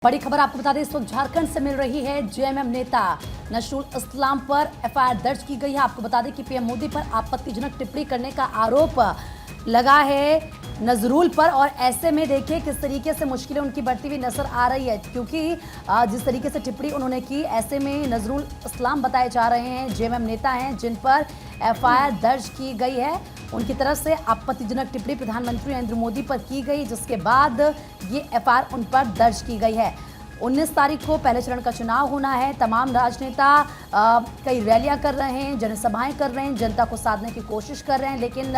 बड़ी खबर आपको बता दें, इस वक्त झारखंड से मिल रही है। जेएमएम नेता नसरुल इस्लाम पर एफआईआर दर्ज की गई है। आपको बता दें कि पीएम मोदी पर आपत्तिजनक टिप्पणी करने का आरोप लगा है नजरुल पर, और ऐसे में देखिए किस तरीके से मुश्किलें उनकी बढ़ती हुई नजर आ रही है, क्योंकि जिस तरीके से टिप्पणी उन्होंने की, ऐसे में नसरुल इस्लाम बताए जा रहे हैं जेएमएम नेता हैं जिन पर एफआईआर दर्ज की गई है। उनकी तरफ से आपत्तिजनक टिप्पणी प्रधानमंत्री नरेंद्र मोदी पर की गई, जिसके बाद ये एफआईआर उन पर दर्ज की गई है। 19 तारीख को पहले चरण का चुनाव होना है। तमाम राजनेता कई रैलियां कर रहे हैं, जनसभाएं कर रहे हैं, जनता को साधने की कोशिश कर रहे हैं, लेकिन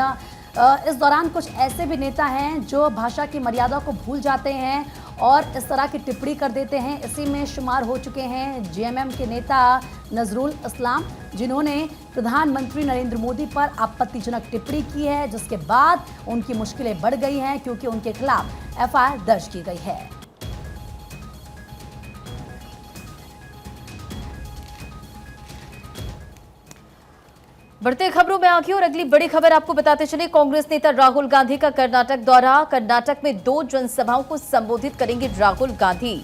इस दौरान कुछ ऐसे भी नेता हैं जो भाषा की मर्यादा को भूल जाते हैं और इस तरह की टिप्पणी कर देते हैं। इसी में शुमार हो चुके हैं जेएमएम के नेता नसरुल इस्लाम, जिन्होंने प्रधानमंत्री नरेंद्र मोदी पर आपत्तिजनक टिप्पणी की है, जिसके बाद उनकी मुश्किलें बढ़ गई हैं क्योंकि उनके खिलाफ एफआईआर दर्ज की गई है। बढ़ते खबरों में आगे और अगली बड़ी खबर आपको बताते चले। कांग्रेस नेता राहुल गांधी का कर्नाटक दौरा। कर्नाटक में 2 जनसभाओं को संबोधित करेंगे राहुल गांधी।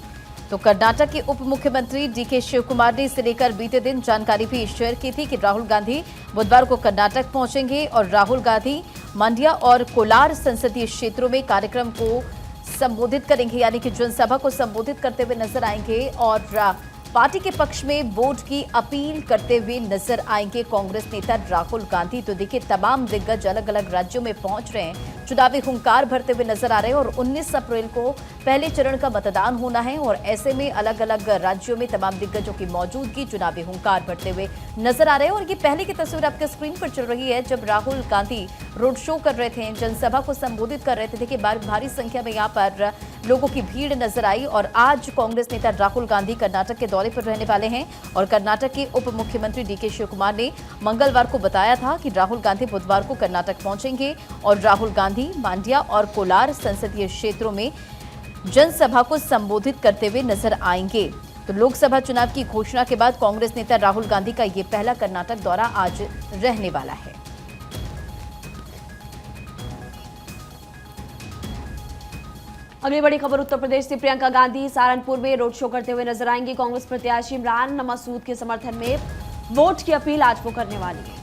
तो कर्नाटक के उप मुख्यमंत्री डीके शिव कुमार ने इसे लेकर बीते दिन जानकारी भी शेयर की थी कि राहुल गांधी बुधवार को कर्नाटक पहुंचेंगे और राहुल गांधी मंड्या और कोलार संसदीय क्षेत्रों में कार्यक्रम को संबोधित करेंगे, यानी कि जनसभा को संबोधित करते हुए नजर आएंगे और पार्टी के पक्ष में वोट की अपील करते हुए नजर आएंगे कांग्रेस नेता राहुल गांधी। तो देखिए, तमाम दिग्गज अलग अलग राज्यों में पहुंच रहे हैं, चुनावी हुंकार भरते हुए नजर आ रहे हैं और 19 अप्रैल को पहले चरण का मतदान होना है और ऐसे में अलग अलग राज्यों में तमाम दिग्गजों की मौजूदगी, चुनावी हुंकार भरते हुए नजर आ रहे हैं। और ये पहले की तस्वीर आपके स्क्रीन पर चल रही है जब राहुल गांधी रोड शो कर रहे थे, जनसभा को संबोधित कर रहे थे। देखिए, भारी संख्या में यहाँ पर लोगों की भीड़ नजर आई और आज कांग्रेस नेता राहुल गांधी कर्नाटक के दौरे पर रहने वाले हैं और कर्नाटक के उप मुख्यमंत्री डीके शिव कुमार ने मंगलवार को बताया था कि राहुल गांधी बुधवार को कर्नाटक पहुंचेंगे और राहुल गांधी मांड्या और कोलार संसदीय क्षेत्रों में जनसभा को संबोधित करते हुए नजर आएंगे। तो लोकसभा चुनाव की घोषणा के बाद कांग्रेस नेता राहुल गांधी का ये पहला कर्नाटक दौरा आज रहने वाला है। अगली बड़ी खबर उत्तर प्रदेश से। प्रियंका गांधी सहारनपुर में रोड शो करते हुए नजर आएंगी। कांग्रेस प्रत्याशी इमरान मसूद के समर्थन में वोट की अपील आज वो करने वाली है।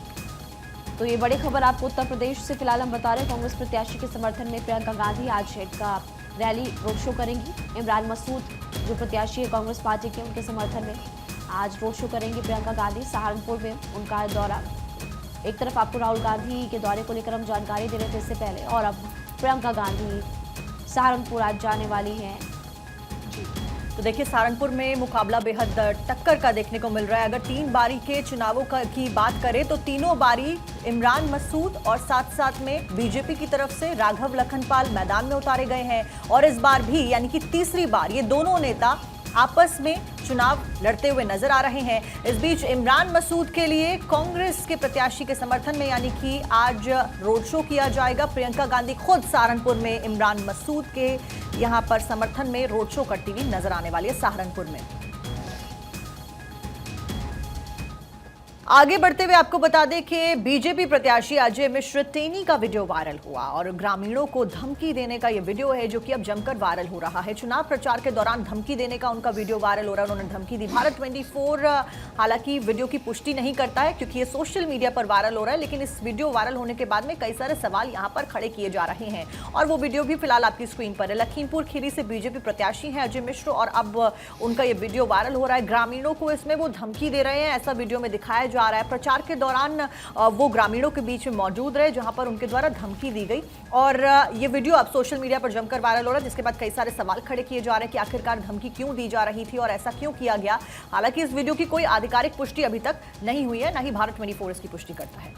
तो ये बड़ी खबर आपको उत्तर प्रदेश से फिलहाल हम बता रहे हैं। कांग्रेस प्रत्याशी के समर्थन में प्रियंका गांधी आज का रैली रोड शो करेंगी। इमरान मसूद जो प्रत्याशी है कांग्रेस पार्टी के, उनके समर्थन में आज रोड शो करेंगी प्रियंका गांधी। सहारनपुर में उनका दौरा। एक तरफ आपको राहुल गांधी के दौरे को लेकर हम जानकारी दे रहे थे इससे पहले, और अब प्रियंका गांधी सहारनपुर आज जाने वाली हैं। तो देखिए, सहारनपुर में मुकाबला बेहद टक्कर का देखने को मिल रहा है। अगर 3 बारी के चुनावों की बात करें तो तीनों बारी इमरान मसूद और साथ साथ में बीजेपी की तरफ से राघव लखनपाल मैदान में उतारे गए हैं और इस बार भी यानी कि तीसरी बार ये दोनों नेता आपस में चुनाव लड़ते हुए नजर आ रहे हैं। इस बीच इमरान मसूद के लिए कांग्रेस के प्रत्याशी के समर्थन में यानी कि आज रोड शो किया जाएगा। प्रियंका गांधी खुद सहारनपुर में इमरान मसूद के यहां पर समर्थन में रोड शो करती हुई नजर आने वाली है सहारनपुर में। आगे बढ़ते हुए आपको बता दें कि बीजेपी प्रत्याशी अजय मिश्र टेनी का वीडियो वायरल हुआ और ग्रामीणों को धमकी देने का यह वीडियो है जो कि अब जमकर वायरल हो रहा है। चुनाव प्रचार के दौरान धमकी देने का उनका वीडियो वायरल हो रहा है। उन्होंने धमकी दी। भारत 24 हालांकि वीडियो की पुष्टि नहीं करता है क्योंकि ये सोशल मीडिया पर वायरल हो रहा है, लेकिन इस वीडियो वायरल होने के बाद में कई सारे सवाल यहाँ पर खड़े किए जा रहे हैं और वो वीडियो भी फिलहाल आपकी स्क्रीन पर है। लखीमपुर खीरी से बीजेपी प्रत्याशी है अजय मिश्र और अब उनका ये वीडियो वायरल हो रहा है। ग्रामीणों को इसमें वो धमकी दे रहे हैं, ऐसा वीडियो में दिखाया जा रहा है। प्रचार के दौरान वो ग्रामीणों के बीच में मौजूद रहे जहां पर उनके द्वारा धमकी दी गई और ये वीडियो अब सोशल मीडिया पर जमकर वायरल हो रहा है, जिसके बाद कई सारे सवाल खड़े किए जा रहे हैं कि आखिरकार धमकी क्यों दी जा रही थी और ऐसा क्यों किया गया। हालांकि इस वीडियो की कोई आधिकारिक पुष्टि अभी तक नहीं हुई है, न ही भारत 24 इसकी पुष्टि करता है।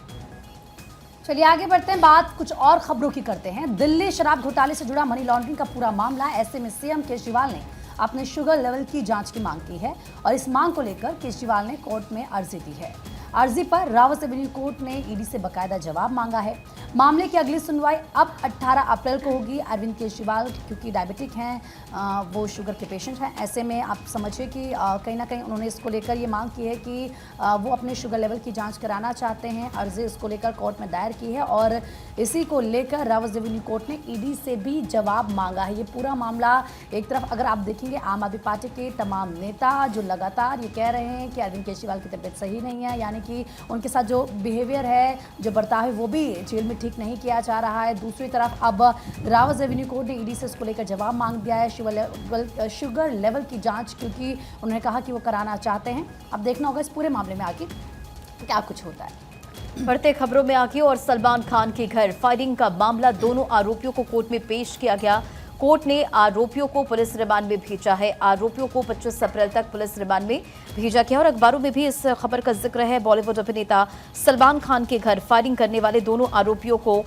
चलिए आगे बढ़ते हैं, बात कुछ और खबरों की करते हैं। दिल्ली शराब घोटाले से जुड़ा मनी लॉन्ड्रिंग का पूरा मामला, ऐसे में सीएम केजरीवाल ने अपने शुगर लेवल की जांच की मांग की है और इस मांग को लेकर केजरीवाल ने कोर्ट में अर्जी दी है। अर्जी पर रावत एवेन्यू कोर्ट ने ईडी से बकायदा जवाब मांगा है। मामले की अगली सुनवाई अब 18 अप्रैल को होगी। अरविंद केजरीवाल क्योंकि डायबिटिक हैं, वो शुगर के पेशेंट हैं, ऐसे में आप समझिए कि कहीं ना कहीं उन्होंने इसको लेकर ये मांग की है कि वो अपने शुगर लेवल की जांच कराना चाहते हैं। अर्जी इसको लेकर कोर्ट में दायर की है और इसी को लेकर रावत रेवेन्यू कोर्ट ने ईडी से भी जवाब मांगा है। ये पूरा मामला एक तरफ अगर आप देखेंगे, आम आदमी पार्टी के तमाम नेता जो लगातार ये कह रहे हैं कि अरविंद केजरीवाल की तबीयत सही नहीं है, यानी कि उनके साथ जो बिहेवियर है, जो बर्ताव है, वो भी जेल में ठीक नहीं किया जा रहा है। दूसरी तरफ अब रावत रेवेन्यू कोर्ट ने ईडी से इसको लेकर जवाब मांग दिया है शुगर लेवल की जांच, क्योंकि उन्होंने कहा कि वो कराना चाहते हैं। अब देखना होगा इस पूरे मामले में आखिर क्या कुछ होता है। बढ़ते खबरों में आगे और सलमान खान के घर फायरिंग का मामला, दोनों आरोपियों को कोर्ट में पेश किया गया। कोर्ट ने आरोपियों को पुलिस रिमांड में भेजा है। आरोपियों को 25 अप्रैल तक पुलिस रिमांड में भेजा गया और अखबारों में भी इस खबर का जिक्र है। बॉलीवुड अभिनेता सलमान खान के घर फायरिंग करने वाले दोनों आरोपियों को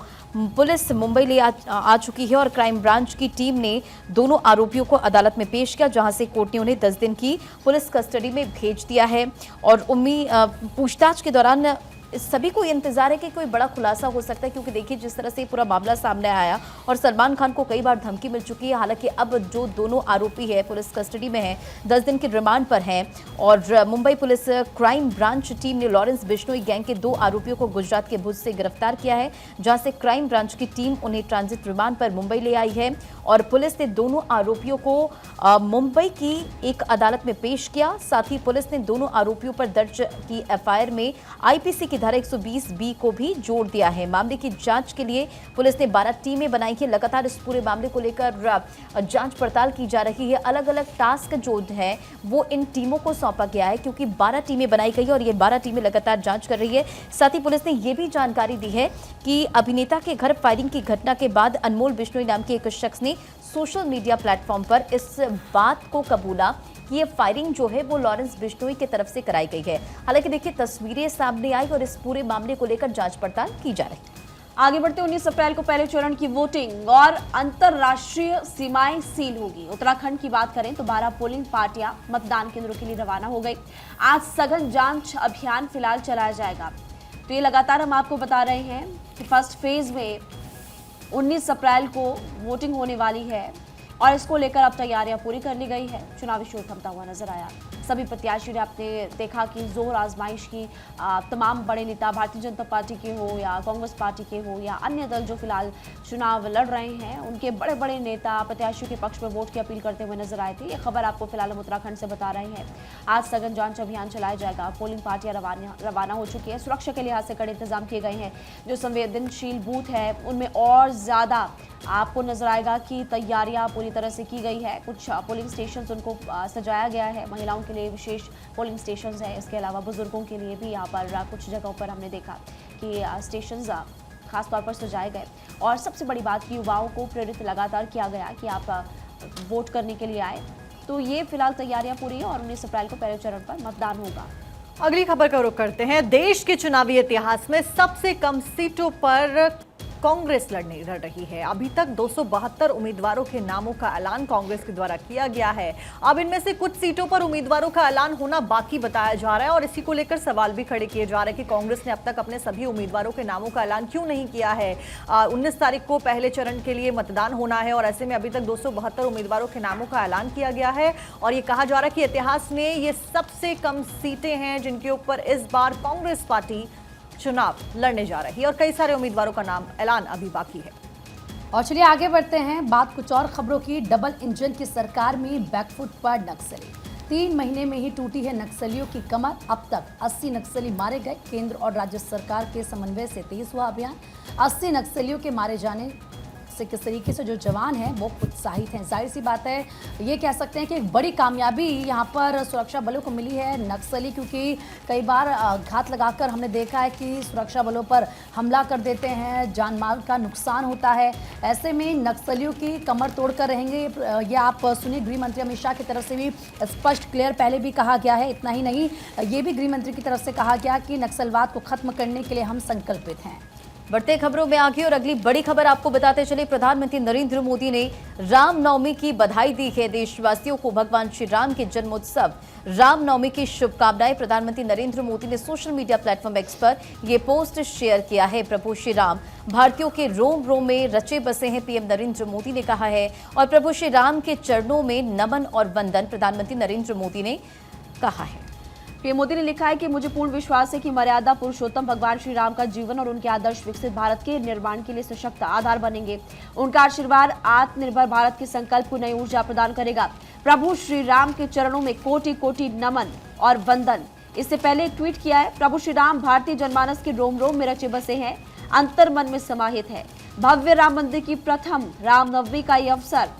पुलिस मुंबई ले आ चुकी है और क्राइम ब्रांच की टीम ने दोनों आरोपियों को अदालत में पेश किया, जहां से कोर्ट ने उन्हें 10 दिन की पुलिस कस्टडी में भेज दिया है। और पूछताछ के दौरान सभी को इंतजार है कि कोई बड़ा खुलासा हो सकता है, क्योंकि देखिए जिस तरह से पूरा मामला सामने आया और सलमान खान को कई बार धमकी मिल चुकी है। हालांकि अब जो दोनों आरोपी है पुलिस कस्टडी में है, 10 दिन के रिमांड पर हैं और Mumbai police crime branch team ने लॉरेंस बिश्नोई गैंग के 2 आरोपियों को गुजरात के भुज से गिरफ्तार किया है, जहां से क्राइम ब्रांच की टीम उन्हें ट्रांजिट रिमांड पर मुंबई ले आई है और पुलिस ने दोनों आरोपियों को मुंबई की एक अदालत में पेश किया। साथ ही पुलिस ने दोनों आरोपियों पर दर्ज की एफआईआर में आईपीसी की धारा 120B को भी जोड़ दिया है। मामले की जांच के लिए पुलिस ने 12 टीमें बनाई हैं। लगातार इस पूरे मामले को लेकर जांच पड़ताल की जा रही है। अलग अलग टास्क जो है वो इन टीमों को सौंपा गया है, क्योंकि 12 टीमें बनाई गई और ये 12 टीमें लगातार जांच कर रही है। साथ ही पुलिस ने ये भी जानकारी दी है कि अभिनेता के घर फायरिंग की घटना के बाद अनमोल बिश्नोई नाम के एक शख्स ने सोशल मीडिया प्लेटफॉर्म पर इस बात को कबूला कि ये फायरिंग जो है वो लॉरेंस बिश्नोई की तरफ से कराई गई है। हालांकि देखिए तस्वीरें सामने आई और इस पूरे मामले को लेकर जांच पड़ताल की जा रही है। आगे बढ़ते 19 अप्रैल को पहले चरण की वोटिंग और अंतरराष्ट्रीय सीमाएं सील होगी। उत्तराखंड की बात करें तो 12 पोलिंग पार्टियां मतदान केंद्रों के लिए रवाना हो गई। आज सघन जांच अभियान फिलहाल चलाया जाएगा। तो ये लगातार हम आपको बता रहे हैं कि फर्स्ट फेज में 19 अप्रैल को वोटिंग होने वाली है और इसको लेकर अब तैयारियां पूरी कर ली गई है। चुनावी शोर थमता हुआ नजर आया। सभी प्रत्याशियों ने आपने देखा कि जोर आजमाइश की। तमाम बड़े नेता भारतीय जनता पार्टी के हो या कांग्रेस पार्टी के हो या अन्य दल जो फिलहाल चुनाव लड़ रहे हैं, उनके बड़े बड़े नेता प्रत्याशियों के पक्ष में वोट की अपील करते हुए नजर आए थे। ये खबर आपको फिलहाल हम उत्तराखंड से बता रहे हैं। आज सघन जांच अभियान चलाया जाएगा। पोलिंग पार्टियां रवाना हो चुकी है। सुरक्षा के लिहाज से कड़े इंतजाम किए गए हैं। जो संवेदनशील बूथ है उनमें और ज्यादा आपको नजर आएगा कि तैयारियां पूरी तरह से की गई है। कुछ पोलिंग स्टेशन उनको सजाया गया है। महिलाओं के लिए विशेष पोलिंग स्टेशन है। इसके अलावा बुजुर्गों के लिए भी यहाँ पर कुछ जगहों पर हमने देखा कि स्टेशन खास तौर पर सजाए गए। और सबसे बड़ी बात कि युवाओं को प्रेरित लगातार किया गया कि आप वोट करने के लिए आए। तो ये फिलहाल तैयारियां पूरी है और 19 अप्रैल को पहले चरण पर मतदान होगा। अगली खबर का रुख करते हैं। देश के चुनावी इतिहास में सबसे कम सीटों पर कांग्रेस लड़ रही है। अभी तक 272 उम्मीदवारों के नामों का ऐलान कांग्रेस के द्वारा किया गया है। अब इनमें से कुछ सीटों पर उम्मीदवारों का ऐलान होना बाकी बताया जा रहा है और इसी को लेकर सवाल भी खड़े किए जा रहे हैं कि कांग्रेस ने अब तक अपने सभी उम्मीदवारों के नामों का ऐलान क्यों नहीं किया है। 19 तारीख को पहले चरण के लिए मतदान होना है और ऐसे में अभी तक 272 उम्मीदवारों के नामों का ऐलान किया गया है और ये कहा जा रहा है कि इतिहास में ये सबसे कम सीटें हैं जिनके ऊपर इस बार कांग्रेस पार्टी चुनाव लड़ने जा रही है और कई सारे उम्मीदवारों का नाम ऐलान अभी बाकी है। और चलिए आगे बढ़ते हैं। बात कुछ और खबरों की। डबल इंजन की सरकार में बैकफुट पर नक्सली। 3 महीने में ही टूटी है नक्सलियों की कमर। अब तक 80 नक्सली मारे गए। केंद्र और राज्य सरकार के समन्वय से तेज हुआ अभियान। 80 नक्सलियों के मारे जाने से किस तरीके से जो जवान हैं वो उत्साहित हैं। जाहिर सी बात है, ये कह सकते हैं कि एक बड़ी कामयाबी यहाँ पर सुरक्षा बलों को मिली है। नक्सली क्योंकि कई बार घात लगाकर हमने देखा है कि सुरक्षा बलों पर हमला कर देते हैं, जान माल का नुकसान होता है। ऐसे में नक्सलियों की कमर तोड़कर रहेंगे। ये आप सुनिए, गृह मंत्री अमित शाह की तरफ से भी स्पष्ट क्लियर पहले भी कहा गया है। इतना ही नहीं, ये भी गृह मंत्री की तरफ से कहा गया कि नक्सलवाद को खत्म करने के लिए हम संकल्पित हैं। बढ़ते खबरों में आगे और अगली बड़ी खबर आपको बताते चले, प्रधानमंत्री नरेंद्र मोदी ने रामनवमी की बधाई दी है देशवासियों को। भगवान श्री राम के जन्मोत्सव रामनवमी की शुभकामनाएं। प्रधानमंत्री नरेंद्र मोदी ने सोशल मीडिया प्लेटफॉर्म एक्स पर यह पोस्ट शेयर किया है। प्रभु श्री राम भारतीयों के रोम रोम में रचे बसे हैं, पीएम नरेंद्र मोदी ने कहा है। और प्रभु श्री राम के चरणों में नमन और वंदन प्रधानमंत्री नरेंद्र मोदी ने कहा है। पीएम मोदी ने लिखा है कि मुझे पूर्ण विश्वास है कि मर्यादा पुरुषोत्तम भगवान श्री राम का जीवन और उनके आदर्श विकसित भारत के निर्माण के लिए सशक्त आधार बनेंगे। उनका आशीर्वाद आत्मनिर्भर भारत के संकल्प को नई ऊर्जा प्रदान करेगा। प्रभु श्री राम के चरणों में कोटि कोटि नमन और वंदन। इससे पहले एक ट्वीट किया है, प्रभु श्री राम भारतीय जनमानस के रोम रोम में रचे बसे हैं, अंतर मन में समाहित है। भव्य राम मंदिर की प्रथम रामनवमी का यह अवसर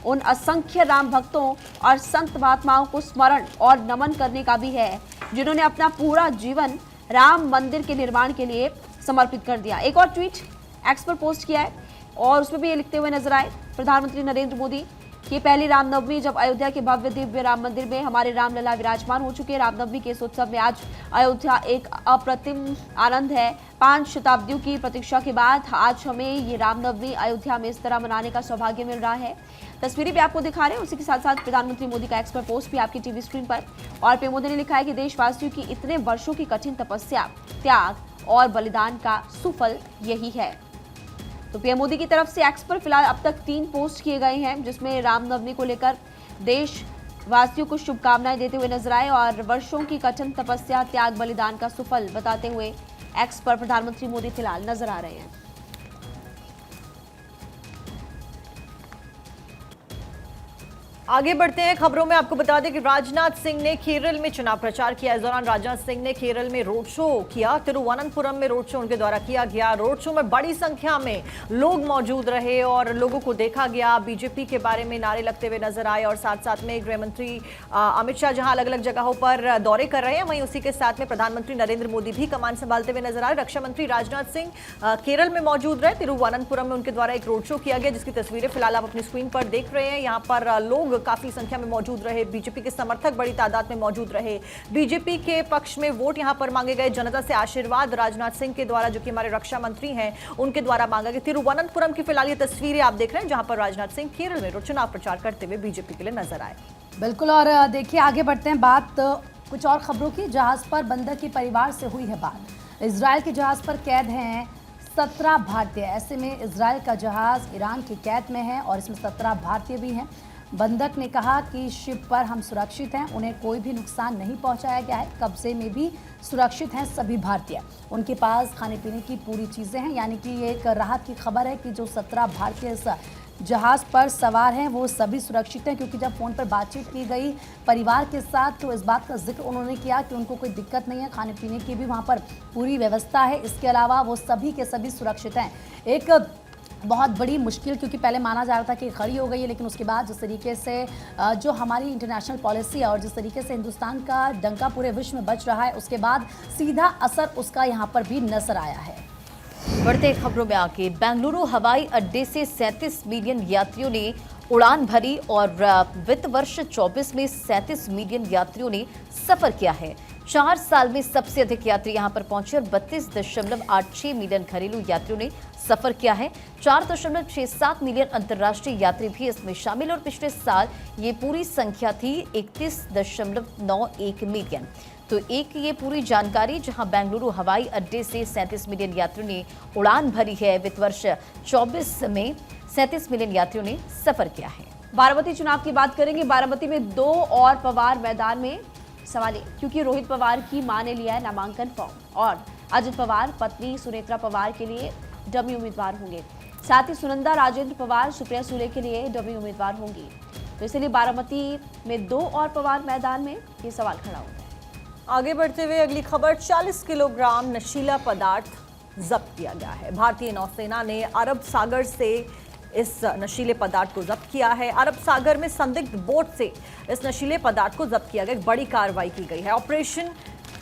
उन असंख्य राम भक्तों और संत महात्माओं को स्मरण और नमन करने का भी है, जिन्होंने अपना पूरा जीवन राम मंदिर के निर्माण के लिए समर्पित कर दिया। एक और ट्वीट एक्स पर पोस्ट किया है और उसमें भी ये लिखते हुए नजर आए प्रधानमंत्री नरेंद्र मोदी कि पहली रामनवमी जब अयोध्या के भव्य दिव्य राम मंदिर में हमारे रामलला विराजमान हो चुके हैं। रामनवमी के इस उत्सव में आज अयोध्या एक अप्रतिम आनंद है। 5 शताब्दियों की प्रतीक्षा के बाद आज हमें ये रामनवमी अयोध्या में इस तरह मनाने का सौभाग्य मिल रहा है। तस्वीरें भी आपको दिखा रहे हैं, उसी के साथ साथ प्रधानमंत्री मोदी का एक्स पर पोस्ट भी आपकी टीवी स्क्रीन पर। और पीएम मोदी ने लिखा है कि देशवासियों की इतने वर्षों की कठिन तपस्या, त्याग और बलिदान का सुफल यही है। तो पीएम मोदी की तरफ से एक्स पर फिलहाल अब तक 3 पोस्ट किए गए हैं, जिसमें रामनवमी को लेकर देशवासियों को शुभकामनाएं देते हुए नजर आए और वर्षों की कठिन तपस्या, त्याग, बलिदान का सुफल बताते हुए एक्स पर प्रधानमंत्री मोदी फिलहाल नजर आ रहे हैं। आगे बढ़ते हैं खबरों में। आपको बता दें कि राजनाथ सिंह ने केरल में चुनाव प्रचार किया। इस दौरान राजनाथ सिंह ने केरल में रोड शो किया। तिरुवनंतपुरम में रोड शो उनके द्वारा किया गया। रोड शो में बड़ी संख्या में लोग मौजूद रहे और लोगों को देखा गया। बीजेपी के बारे में नारे लगते हुए नजर आए और साथ साथ में गृह मंत्री अमित शाह जहां अलग अलग जगहों पर दौरे कर रहे हैं, वहीं उसी के साथ में प्रधानमंत्री नरेंद्र मोदी भी कमान संभालते हुए नजर आए। रक्षा मंत्री राजनाथ सिंह केरल में मौजूद रहे। तिरुवनंतपुरम में उनके द्वारा एक रोड शो किया गया, जिसकी तस्वीरें फिलहाल आप अपनी स्क्रीन पर देख रहे हैं। यहाँ पर लोग काफी संख्या में मौजूद रहे। बीजेपी के समर्थक बड़ी तादाद में मौजूद रहे। बीजेपी के पक्ष में वोट यहां पर मांगे गए। जनता से आशीर्वाद राजनाथ सिंह के द्वारा, जो कि हमारे रक्षा मंत्री हैं, उनके द्वारा मांगा गया। तिरुवनंतपुरम की फिलहाल ये तस्वीरें आप देख रहे हैं, जहां पर राजनाथ सिंह केरल में चुनाव प्रचार करते हुए बीजेपी के लिए नजर आए। बिल्कुल। और देखिए आगे बढ़ते हैं बात कुछ और खबरों की। जहाज पर बंधक के परिवार से हुई है बात। इजरायल के जहाज पर कैद हैं 17 भारतीय। ऐसे में इजरायल का जहाज ईरान की कैद में है और इसमें 17 भारतीय भी हैं। बंधक ने कहा कि शिप पर हम सुरक्षित हैं, उन्हें कोई भी नुकसान नहीं पहुंचाया गया है। कब्जे में भी सुरक्षित हैं सभी भारतीय। उनके पास खाने पीने की पूरी चीज़ें हैं। यानी कि ये एक राहत की खबर है कि जो 17 भारतीय इस जहाज़ पर सवार हैं वो सभी सुरक्षित हैं। क्योंकि जब फ़ोन पर बातचीत की गई परिवार के साथ, तो इस बात का जिक्र उन्होंने किया कि उनको कोई दिक्कत नहीं है, खाने पीने की भी वहाँ पर पूरी व्यवस्था है। इसके अलावा वो सभी के सभी सुरक्षित हैं। एक बहुत बड़ी मुश्किल, क्योंकि पहले माना जा रहा था कि खड़ी हो गई है, लेकिन उसके बाद जिस तरीके से जो हमारी इंटरनेशनल पॉलिसी है और जिस तरीके से हिंदुस्तान का डंका पूरे विश्व में बज रहा है, उसके बाद सीधा असर उसका यहाँ पर भी नजर आया है। बढ़ते खबरों में आगे, बेंगलुरु हवाई अड्डे से 37 मिलियन यात्रियों ने उड़ान भरी और वित्त वर्ष 24 में 37 मिलियन यात्रियों ने सफर किया है। 4 साल में सबसे अधिक यात्री यहां पर पहुंचे और 32.86 मिलियन घरेलू यात्रियों ने सफर किया है। 4.67 मिलियन अंतर्राष्ट्रीय यात्री भी इसमें शामिल और पिछले साल ये पूरी संख्या थी 31.91 मिलियन। तो एक ये पूरी जानकारी जहां बेंगलुरु हवाई अड्डे से 37 मिलियन यात्रियों ने उड़ान भरी है। वित्त वर्ष 24 में 37 मिलियन यात्रियों ने सफर किया है। बारामती चुनाव की बात करेंगे। बारामती में 2 और पवार मैदान में सवाल, क्योंकि रोहित पवार की मां ने लिया है नामांकन फॉर्म और अजित पवार पत्नी सुनेत्रा पवार के लिए डमी उम्मीदवार होंगे। साथ ही सुनंदा राजेंद्र पवार सुप्रिया सुले के लिए डमी उम्मीदवार होंगी। तो इसलिए बारामती में 2 और पवार मैदान में ये सवाल खड़ा होता है। आगे बढ़ते हुए अगली खबर, 40 किलोग्राम नशीला पदार्थ जब्त किया गया है। भारतीय नौसेना ने अरब सागर से इस नशीले पदार्थ को जब्त किया है। अरब सागर में संदिग्ध बोट से इस नशीले पदार्थ को जब्त किया गया। एक बड़ी कार्रवाई की गई है। ऑपरेशन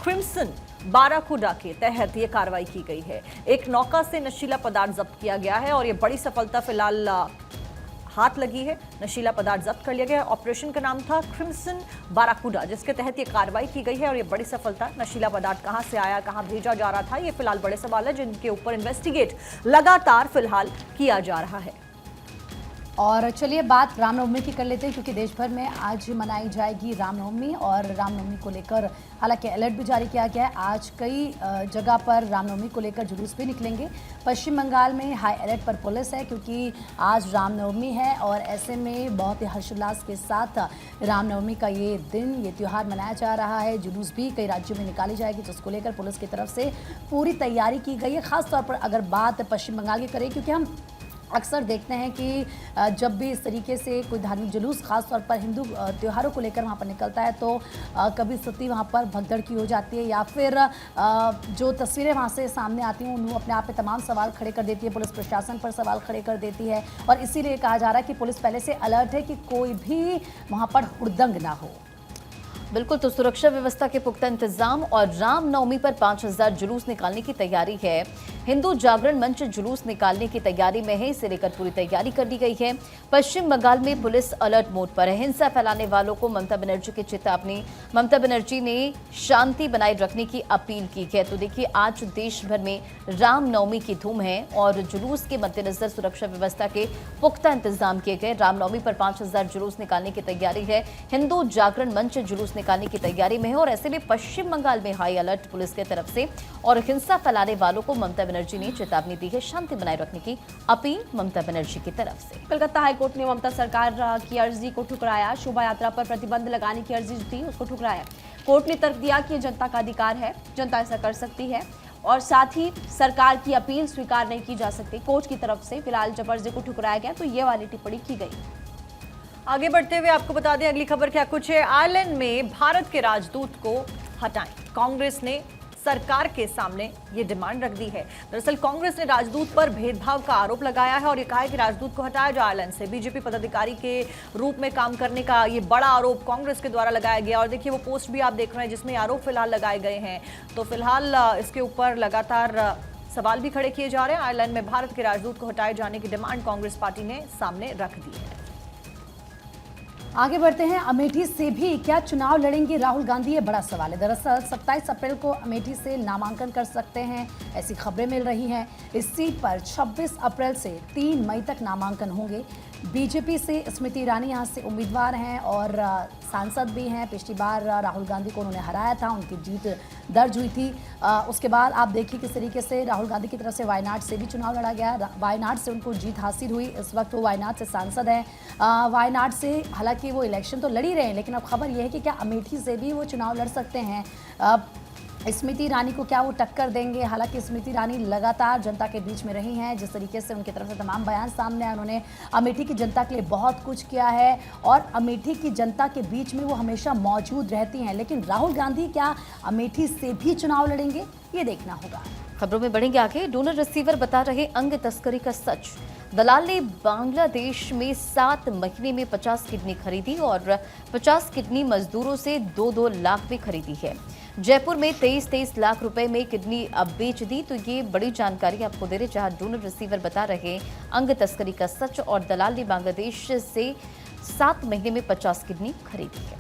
क्रिम्सन बाराकुडा के तहत ये कार्रवाई की गई है। एक नौका से नशीला पदार्थ जब्त किया गया है और ये बड़ी सफलता फिलहाल हाथ लगी है। नशीला पदार्थ जब्त कर लिया गया है। ऑपरेशन का नाम था क्रिम्सन बाराकुडा, जिसके तहत ये कार्रवाई की गई है और ये बड़ी सफलता। नशीला पदार्थ कहां से आया, कहां भेजा जा रहा था, ये फिलहाल बड़े सवाल है जिनके ऊपर इन्वेस्टिगेट लगातार फिलहाल किया जा रहा है। और चलिए बात रामनवमी की कर लेते हैं, क्योंकि देश भर में आज मनाई जाएगी रामनवमी और रामनवमी को लेकर हालांकि अलर्ट भी जारी किया गया है। आज कई जगह पर रामनवमी को लेकर जुलूस भी निकलेंगे। पश्चिम बंगाल में हाई अलर्ट पर पुलिस है, क्योंकि आज रामनवमी है और ऐसे में बहुत ही हर्षोल्लास के साथ रामनवमी का ये दिन, ये त्यौहार मनाया जा रहा है। जुलूस भी कई राज्यों में निकाली जाएगी, जिसको लेकर पुलिस की तरफ से पूरी तैयारी की गई है। खासतौर पर अगर बात पश्चिम बंगाल की करें, क्योंकि हम अक्सर देखते हैं कि जब भी इस तरीके से कोई धार्मिक जुलूस खास तौर पर हिंदू त्योहारों को लेकर वहाँ पर निकलता है तो कभी स्थिति वहाँ पर भगदड़ की हो जाती है, या फिर जो तस्वीरें वहाँ से सामने आती हैं उन्हें अपने आप पे तमाम सवाल खड़े कर देती है। पुलिस प्रशासन पर सवाल खड़े कर देती है और इसीलिए कहा जा रहा है कि पुलिस पहले से अलर्ट है कि कोई भी वहाँ पर हुड़दंग ना हो। बिल्कुल, तो सुरक्षा व्यवस्था के पुख्ता इंतजाम और रामनवमी पर 5000 जुलूस निकालने की तैयारी है। हिंदू जागरण मंच जुलूस निकालने की तैयारी में है, इसे लेकर पूरी तैयारी कर ली गई है। पश्चिम बंगाल में पुलिस अलर्ट मोड पर है। हिंसा फैलाने वालों को ममता बनर्जी की चेतावनी। ममता बनर्जी ने शांति बनाए रखने की अपील की है। तो देखिए, आज देश भर में रामनवमी की धूम है और जुलूस के मद्देनजर सुरक्षा व्यवस्था के पुख्ता इंतजाम किए गए। रामनवमी पर 5000 जुलूस निकालने की तैयारी है। हिंदू जागरण मंच जुलूस निकालने की तैयारी में है और ऐसे में पश्चिम बंगाल में हाई अलर्ट पुलिस की तरफ से और हिंसा फैलाने वालों को ममता बनर्जी ने चेतावनी दी है। शांति बनाए रखने की अपील ममता बनर्जी की तरफ से। कलकत्ता हाईकोर्ट ने ममता सरकार की अर्जी को ठुकराया। शोभा यात्रा पर प्रतिबंध लगाने की अर्जी थी, उसको ठुकराया। कोर्ट ने तर्क दिया कि यह जनता का अधिकार है, जनता ऐसा कर सकती है और साथ ही सरकार की अपील स्वीकार नहीं की जा सकती कोर्ट की तरफ से। फिलहाल जब अर्जी को ठुकराया गया तो ये वाली टिप्पणी की गई। आगे बढ़ते हुए आपको बता दें अगली खबर क्या कुछ है। आयरलैंड में भारत के राजदूत को हटाएं, कांग्रेस ने सरकार के सामने ये डिमांड रख दी है। दरअसल कांग्रेस ने राजदूत पर भेदभाव का आरोप लगाया है और ये कहा है कि राजदूत को हटाया जाए आयरलैंड से। बीजेपी पदाधिकारी के रूप में काम करने का ये बड़ा आरोप कांग्रेस के द्वारा लगाया गया और देखिए वो पोस्ट भी आप देख रहे हैं जिसमें आरोप फिलहाल लगाए गए हैं। तो फिलहाल इसके ऊपर लगातार सवाल भी खड़े किए जा रहे हैं। आयरलैंड में भारत के राजदूत को हटाए जाने की डिमांड कांग्रेस पार्टी ने सामने रख दी है। आगे बढ़ते हैं। अमेठी से भी क्या चुनाव लड़ेंगे राहुल गांधी, ये बड़ा सवाल है। दरअसल 27 अप्रैल को अमेठी से नामांकन कर सकते हैं, ऐसी खबरें मिल रही हैं। इस सीट पर 26 अप्रैल से 3 मई तक नामांकन होंगे। बीजेपी से स्मृति ईरानी यहाँ से उम्मीदवार हैं और सांसद भी हैं। पिछली बार राहुल गांधी को उन्होंने हराया था, उनकी जीत दर्ज हुई थी। उसके बाद आप देखिए किस तरीके से राहुल गांधी की तरफ से वायनाड से भी चुनाव लड़ा गया। वायनाड से उनको जीत हासिल हुई। इस वक्त वो वायनाड से सांसद हैं। वायनाड से हालांकि वो इलेक्शन तो लड़ ही रहे हैं, लेकिन अब खबर यह है कि क्या अमेठी से भी वो चुनाव लड़ सकते हैं। स्मृति ईरानी को क्या वो टक्कर देंगे। हालांकि स्मृति ईरानी लगातार जनता के बीच में रही हैं, जिस तरीके से उनकी तरफ से तमाम बयान सामने आए। उन्होंने अमेठी की जनता के लिए बहुत कुछ किया है और अमेठी की जनता के बीच में वो हमेशा मौजूद रहती हैं। लेकिन राहुल गांधी क्या अमेठी से भी चुनाव लड़ेंगे, ये देखना होगा। खबरों में बढ़ेंगे आगे। डोनर रिसीवर बता रहे अंग तस्करी का सच। दलाल ने बांग्लादेश में 7 महीने में 50 किडनी खरीदी और 50 किडनी मजदूरों से 2-2 लाख में खरीदी है। जयपुर में 23 लाख रुपए में किडनी अब बेच दी। तो ये बड़ी जानकारी आपको दे रहे, जहां डोनर रिसीवर बता रहे अंग तस्करी का सच और दलाल ने बांग्लादेश से 7 महीने में 50 किडनी खरीदी है।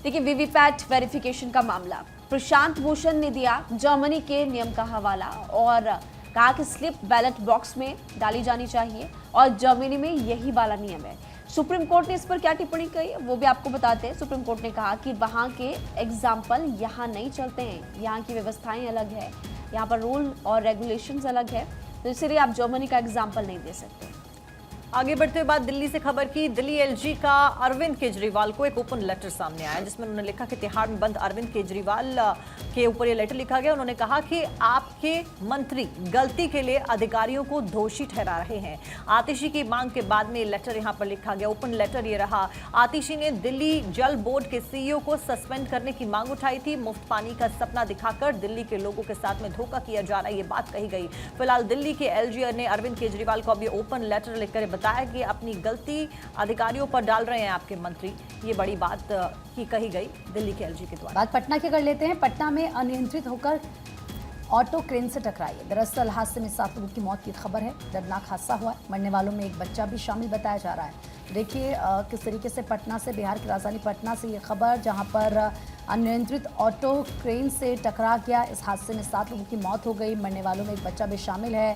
देखिए, वीवीपैट वेरिफिकेशन का मामला, प्रशांत भूषण ने दिया जर्मनी के नियम का हवाला और कहा कि स्लिप बैलेट बॉक्स में डाली जानी चाहिए और जर्मनी में यही वाला नियम है। सुप्रीम कोर्ट ने इस पर क्या टिप्पणी की वो भी आपको बताते हैं। सुप्रीम कोर्ट ने कहा कि वहाँ के एग्जाम्पल यहाँ नहीं चलते हैं, यहाँ की व्यवस्थाएं अलग है, यहाँ पर रूल और रेगुलेशंस अलग है, तो इसलिए आप जर्मनी का एग्जाम्पल नहीं दे सकते। आगे बढ़ते हुए बात दिल्ली से खबर की। दिल्ली एलजी का अरविंद केजरीवाल को एक ओपन लेटर सामने आया जिसमें उन्होंने लिखा कि तिहाड़ में बंद अरविंद केजरीवाल के ऊपर ये लेटर लिखा गया। उन्होंने कहा कि आपके मंत्री गलती के लिए अधिकारियों को दोषी ठहरा रहे हैं। आतिशी की मांग के बाद में लेटर यहाँ पर लिखा गया। ओपन लेटर ये रहा। आतिशी ने दिल्ली जल बोर्ड के सीईओ को सस्पेंड करने की मांग उठाई थी। मुफ्त पानी का सपना दिखाकर दिल्ली के लोगों के साथ में धोखा किया जा रहा है, ये बात कही गई। फिलहाल दिल्ली के एलजी ने अरविंद केजरीवाल को अब ये ओपन लेटर लिखकर बताया कि अपनी गलती अधिकारियों पर डाल रहे हैं आपके मंत्री। ये बड़ी बात की कही गई दिल्ली के एलजी के द्वारा। बात पटना की कर लेते हैं। पटना में अनियंत्रित होकर ऑटो क्रेन से टकराई है। दरअसल हादसे में 7 लोगों की मौत की खबर है। दर्दनाक हादसा हुआ है। मरने वालों में एक बच्चा भी शामिल बताया जा रहा है। देखिए किस तरीके से पटना से, बिहार की राजधानी पटना से ये खबर, जहां पर अनियंत्रित ऑटो क्रेन से टकरा गया। इस हादसे में 7 लोगों की मौत हो गई। मरने वालों में एक बच्चा भी शामिल है।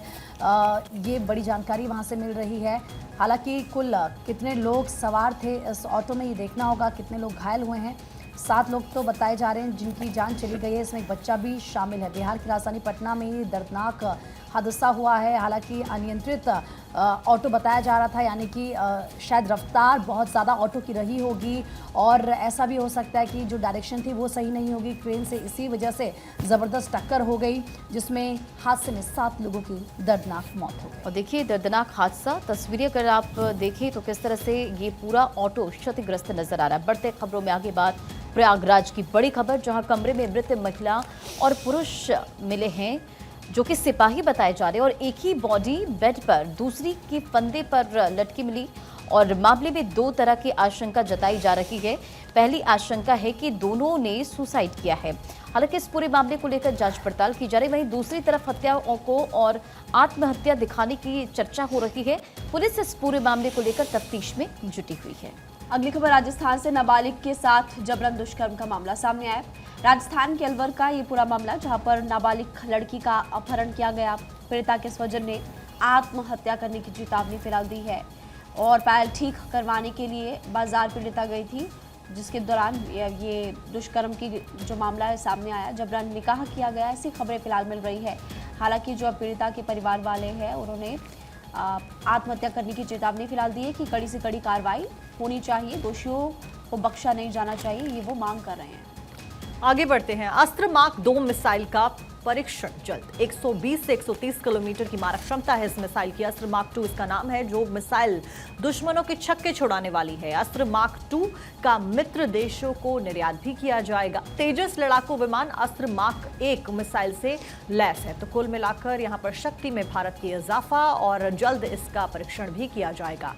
ये बड़ी जानकारी वहां से मिल रही है। हालांकि कुल कितने लोग सवार थे इस ऑटो में, ये देखना होगा। कितने लोग घायल हुए हैं। 7 लोग तो बताए जा रहे हैं जिनकी जान चली गई है। इसमें एक बच्चा भी शामिल है। बिहार की राजधानी पटना में ये दर्दनाक हादसा हुआ है। हालांकि अनियंत्रित ऑटो बताया जा रहा था, यानी कि शायद रफ्तार बहुत ज़्यादा ऑटो की रही होगी और ऐसा भी हो सकता है कि जो डायरेक्शन थी वो सही नहीं होगी क्रेन से, इसी वजह से ज़बरदस्त टक्कर हो गई, जिसमें हादसे में 7 लोगों की दर्दनाक मौत हो गई। और देखिए दर्दनाक हादसा, तस्वीरें अगर आप देखें तो किस तरह से ये पूरा ऑटो क्षतिग्रस्त नजर आ रहा है। बढ़ते खबरों में आगे बात प्रयागराज की बड़ी खबर, जहां कमरे में मृत महिला और पुरुष मिले हैं जो कि सिपाही बताए जा रहे हैं, और एक ही बॉडी बेड पर दूसरी की फंदे पर लटकी मिली। और मामले में 2 तरह की आशंका जताई जा रही है। पहली आशंका है कि दोनों ने सुसाइड किया है। हालांकि इस पूरे मामले को लेकर जांच पड़ताल की जा रही है। वहीं दूसरी तरफ हत्याओं को और आत्महत्या दिखाने की चर्चा हो रही है। पुलिस इस पूरे मामले को लेकर तफ्तीश में जुटी हुई है। अगली खबर राजस्थान से, नाबालिग के साथ जबरन दुष्कर्म का मामला सामने आया। राजस्थान के अलवर का ये पूरा मामला, जहां पर नाबालिग लड़की का अपहरण किया गया। पीड़िता के स्वजन ने आत्महत्या करने की चेतावनी फिलहाल दी है और पैर ठीक करवाने के लिए बाजार पीड़िता गई थी, जिसके दौरान ये दुष्कर्म की जो मामला है सामने आया। जबरन निकाह किया गया, ऐसी खबरें फिलहाल मिल रही है। हालांकि जो पीड़िता के परिवार वाले हैं उन्होंने आत्महत्या करने की चेतावनी फिलहाल दी है कि कड़ी से कड़ी कार्रवाई होनी चाहिए, दोषियों को बख्शा नहीं जाना चाहिए, ये वो मांग कर रहे हैं। आगे बढ़ते हैं। अस्त्र मार्क 2 मिसाइल का परीक्षण जल्द। 120 से 130 किलोमीटर की मारक क्षमता है इस मिसाइल की। अस्त्र मार्क 2 इसका नाम है, जो मिसाइल दुश्मनों के छक्के छुड़ाने वाली है। अस्त्र मार्क 2 का मित्र देशों को निर्यात भी किया जाएगा। तेजस लड़ाकू विमान अस्त्र मार्क 1 मिसाइल से लैस है। तो कुल मिलाकर यहां पर शक्ति में भारत की इजाफा और जल्द इसका परीक्षण भी किया जाएगा।